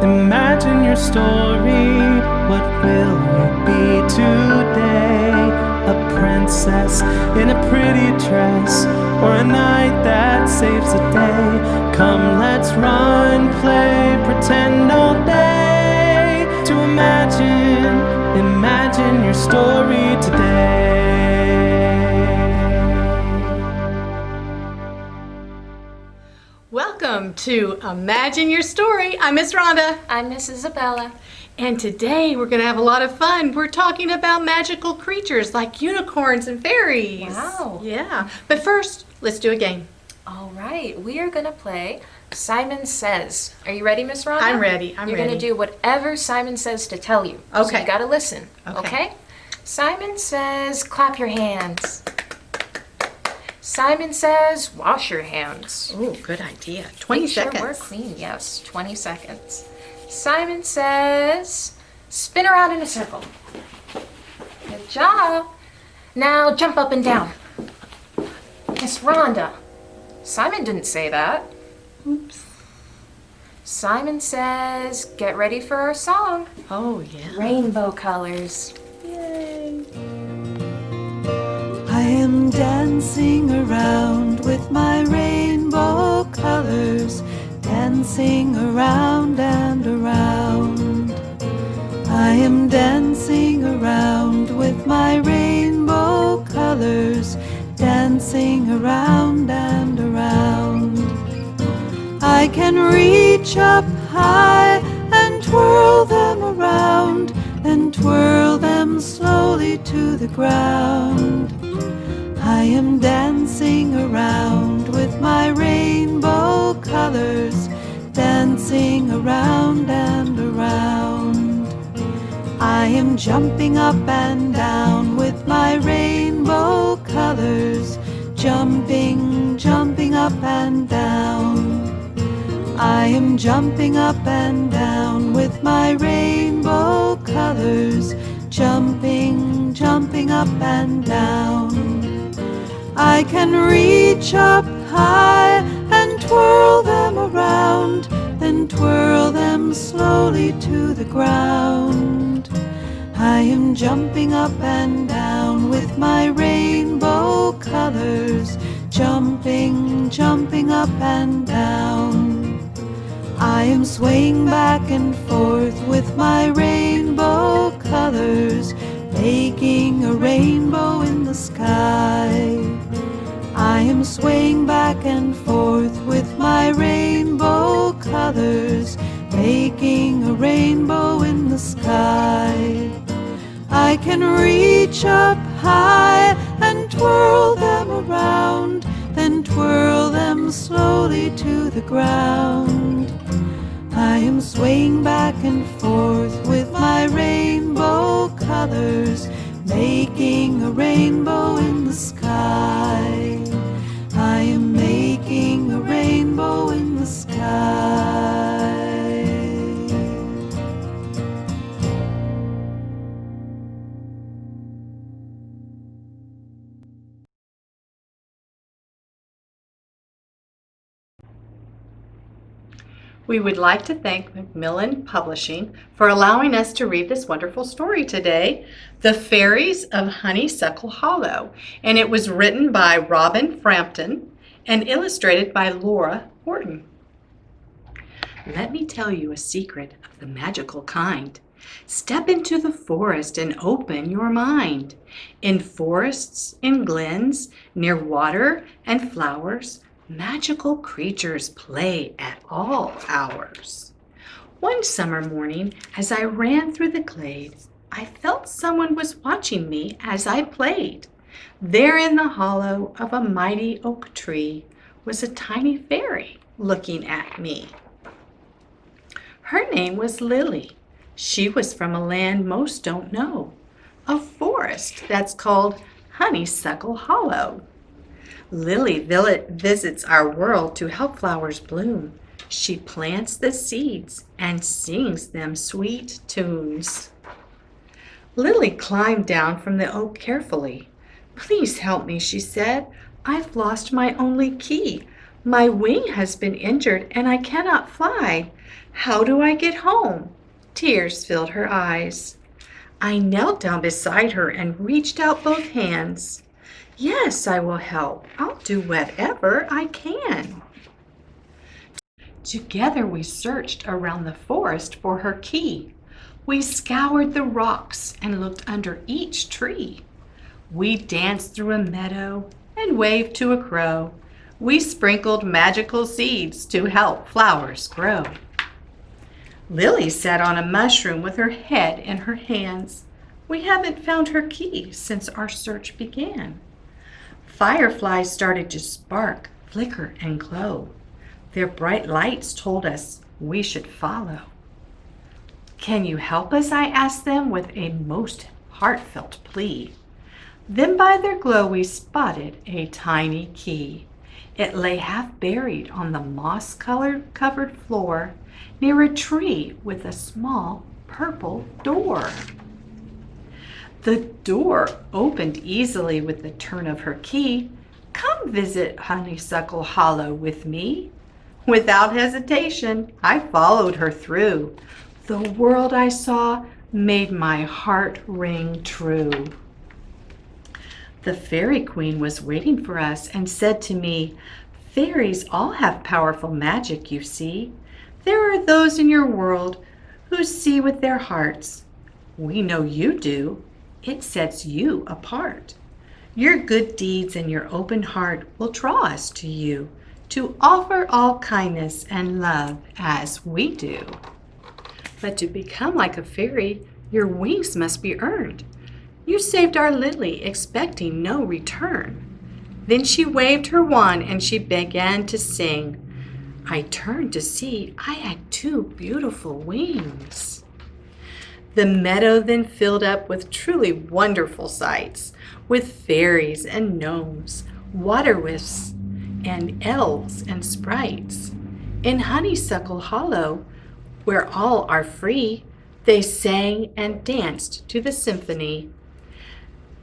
Imagine your story. What will you be today? A princess in a pretty dress, or a knight that saves the day? Come, let's run, play, pretend all day to imagine your story today. Welcome to Imagine Your Story. I'm Miss Rhonda. I'm Miss Isabella. And today we're going to have a lot of fun. We're talking about magical creatures like unicorns and fairies. Wow. Yeah. But first, let's do a game. All right, we are going to play Simon Says. Are you ready, Miss Rhonda? I'm ready. You're going to do whatever Simon says to tell you. So Okay. you got to listen. Okay. Simon says, clap your hands. Simon says, wash your hands. Oh, good idea. 20 Make seconds. Sure we're clean. Yes, 20 seconds. Simon says, spin around in a circle. Good job. Now jump up and down. Miss Rhonda. Simon didn't say that. Oops. Simon says, get ready for our song. Oh, yeah. Rainbow colors. Yay. I am dancing around with my rainbow colors, dancing around and around. I am dancing around with my rainbow colors, dancing around and around. I can reach up high and twirl them around, then twirl them slowly to the ground. I am dancing around with my rainbow colors, dancing around and around. I am jumping up and down with my rainbow colors, jumping, jumping up and down. I am jumping up and down with my rainbow colors, jumping, jumping up and down. I can reach up high and twirl them around, then twirl them slowly to the ground. I am jumping up and down with my rainbow colors, jumping, jumping up and down. I am swaying back and forth with my rainbow colors, making a rainbow in the sky. I am swaying back and forth with my rainbow colors, making a rainbow in the sky. I can reach up high and twirl them around, then twirl them slowly to the ground. I am swaying back and forth with my rainbow colors, making a rainbow in the sky. I am making a rainbow in the sky. We would like to thank Macmillan Publishing for allowing us to read this wonderful story today, The Fairies of Honeysuckle Hollow, and it was written by Robin Frampton and illustrated by Laura Horton. Let me tell you a secret of the magical kind. Step into the forest and open your mind. In forests, in glens, near water and flowers, magical creatures play at all hours. One summer morning, as I ran through the glade, I felt someone was watching me as I played. There in the hollow of a mighty oak tree was a tiny fairy looking at me. Her name was Lily. She was from a land most don't know, a forest that's called Honeysuckle Hollow. Lily visits our world to help flowers bloom. She plants the seeds and sings them sweet tunes. Lily climbed down from the oak carefully. "Please help me," she said. "I've lost my only key. My wing has been injured and I cannot fly. How do I get home? Tears filled her eyes. I knelt down beside her and reached out both hands. Yes, I will help. I'll do whatever I can. Together we searched around the forest for her key. We scoured the rocks and looked under each tree. We danced through a meadow and waved to a crow. We sprinkled magical seeds to help flowers grow. Lily sat on a mushroom with her head in her hands. We haven't found her key since our search began. Fireflies started to spark, flicker, and glow. Their bright lights told us we should follow. Can you help us? I asked them with a most heartfelt plea. Then by their glow we spotted a tiny key. It lay half buried on the moss-covered floor near a tree with a small purple door. The door opened easily with the turn of her key. Come visit Honeysuckle Hollow with me. Without hesitation, I followed her through. The world I saw made my heart ring true. The fairy queen was waiting for us and said to me, fairies all have powerful magic, you see. There are those in your world who see with their hearts. We know you do. It sets you apart. Your good deeds and your open heart will draw us to you to offer all kindness and love as we do. But to become like a fairy, your wings must be earned. You saved our Lily, expecting no return. Then she waved her wand and she began to sing. I turned to see I had 2 beautiful wings. The meadow then filled up with truly wonderful sights, with fairies and gnomes, water wifts, and elves and sprites. In Honeysuckle Hollow, where all are free, they sang and danced to the symphony.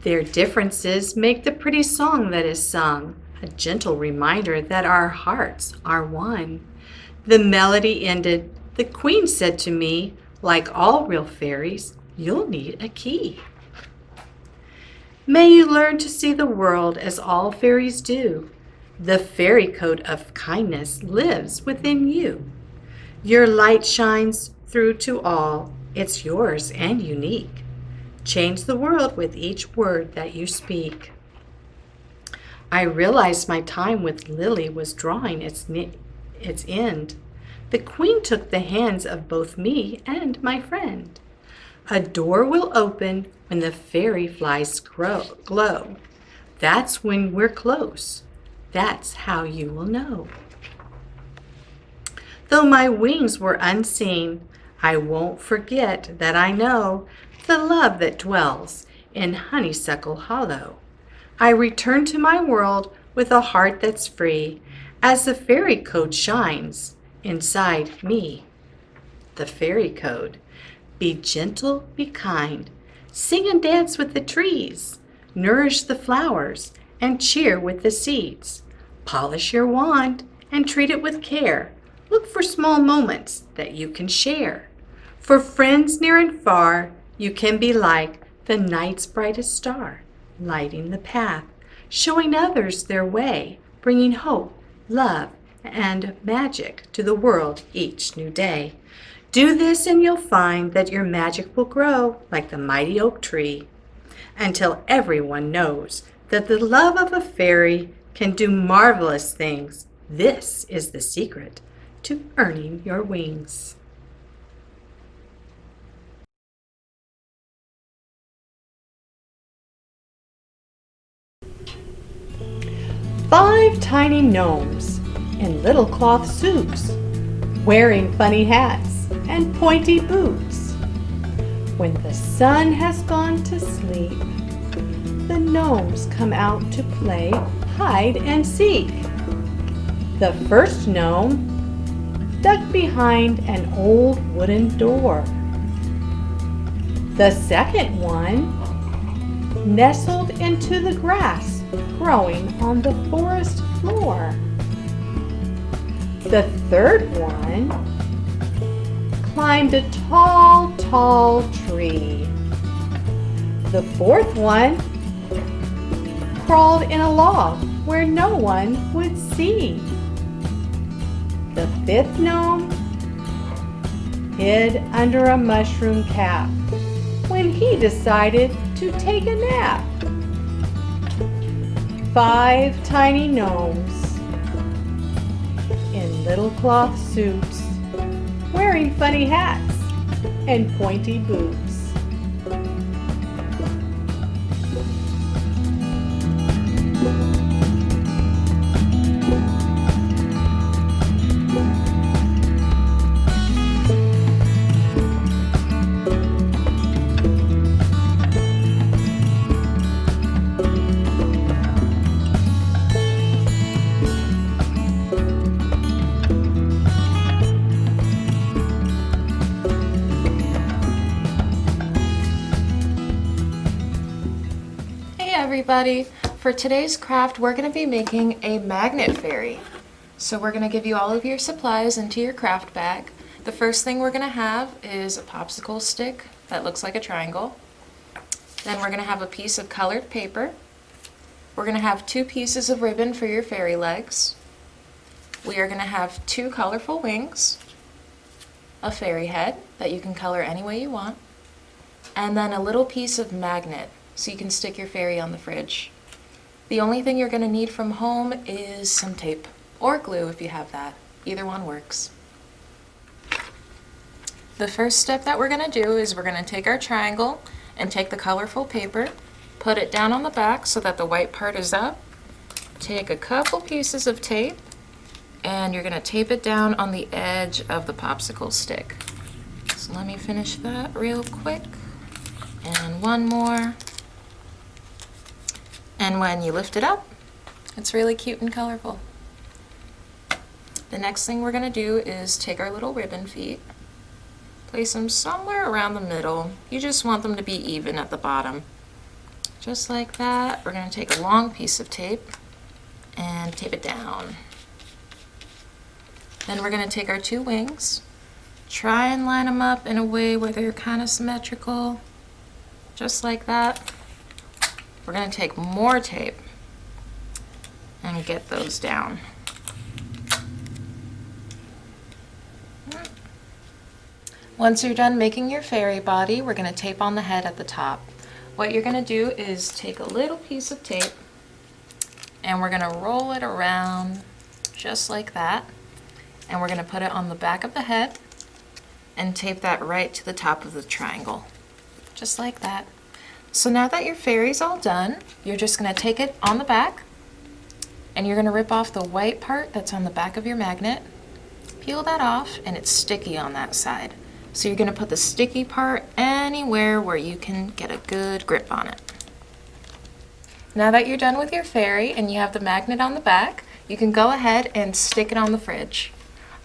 Their differences make the pretty song that is sung, a gentle reminder that our hearts are one. The melody ended. The queen said to me, like all real fairies, you'll need a key. May you learn to see the world as all fairies do. The fairy code of kindness lives within you. Your light shines through to all. It's yours and unique. Change the world with each word that you speak. I realized my time with Lily was drawing its end. The queen took the hands of both me and my friend. A door will open when the fairy flies glow. That's when we're close. That's how you will know. Though my wings were unseen, I won't forget that I know the love that dwells in Honeysuckle Hollow. I return to my world with a heart that's free as the fairy code shines inside me. The fairy code. Be gentle, be kind, sing and dance with the trees, nourish the flowers, and cheer with the seeds. Polish your wand and treat it with care. Look for small moments that you can share. For friends near and far, you can be like the night's brightest star, lighting the path, showing others their way, bringing hope, love, and magic to the world each new day. Do this and you'll find that your magic will grow like the mighty oak tree, until everyone knows that the love of a fairy can do marvelous things. This is the secret to earning your wings. Five tiny gnomes in little cloth suits, wearing funny hats and pointy boots. When the sun has gone to sleep, the gnomes come out to play hide and seek. The first gnome ducked behind an old wooden door. The second one nestled into the grass growing on the forest floor. The third one climbed a tall, tall tree. The fourth one crawled in a log where no one would see. The fifth gnome hid under a mushroom cap when he decided to take a nap. 5 tiny gnomes in little cloth suits, wearing funny hats and pointy boots. Everybody, for today's craft we're going to be making a magnet fairy. So we're going to give you all of your supplies into your craft bag. The first thing we're going to have is a popsicle stick that looks like a triangle. Then we're going to have a piece of colored paper. We're going to have 2 pieces of ribbon for your fairy legs. We are going to have 2 colorful wings, a fairy head that you can color any way you want, and then a little piece of magnet so you can stick your fairy on the fridge. The only thing you're going to need from home is some tape or glue if you have that. Either one works. The first step that we're going to do is we're going to take our triangle and take the colorful paper, put it down on the back so that the white part is up. Take a couple pieces of tape and you're going to tape it down on the edge of the popsicle stick. So let me finish that real quick. And one more. And when you lift it up, it's really cute and colorful. The next thing we're going to do is take our little ribbon feet, place them somewhere around the middle. You just want them to be even at the bottom. Just like that. We're going to take a long piece of tape and tape it down. Then we're going to take our 2 wings, try and line them up in a way where they're kind of symmetrical, just like that. We're going to take more tape and get those down. Once you're done making your fairy body, we're going to tape on the head at the top. What you're going to do is take a little piece of tape and we're going to roll it around just like that. And we're going to put it on the back of the head and tape that right to the top of the triangle. Just like that. So now that your fairy's all done, you're just going to take it on the back and you're going to rip off the white part that's on the back of your magnet, peel that off, and it's sticky on that side. So you're going to put the sticky part anywhere where you can get a good grip on it. Now that you're done with your fairy and you have the magnet on the back, you can go ahead and stick it on the fridge.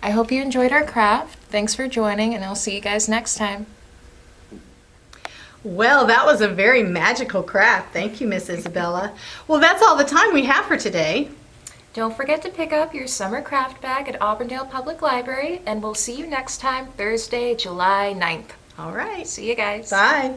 I hope you enjoyed our craft. Thanks for joining, and I'll see you guys next time. Well, that was a very magical craft. Thank you, Miss Isabella. Well, that's all the time we have for today. Don't forget to pick up your summer craft bag at Auburndale Public Library, and we'll see you next time, Thursday, July 9th. All right. See you guys. Bye.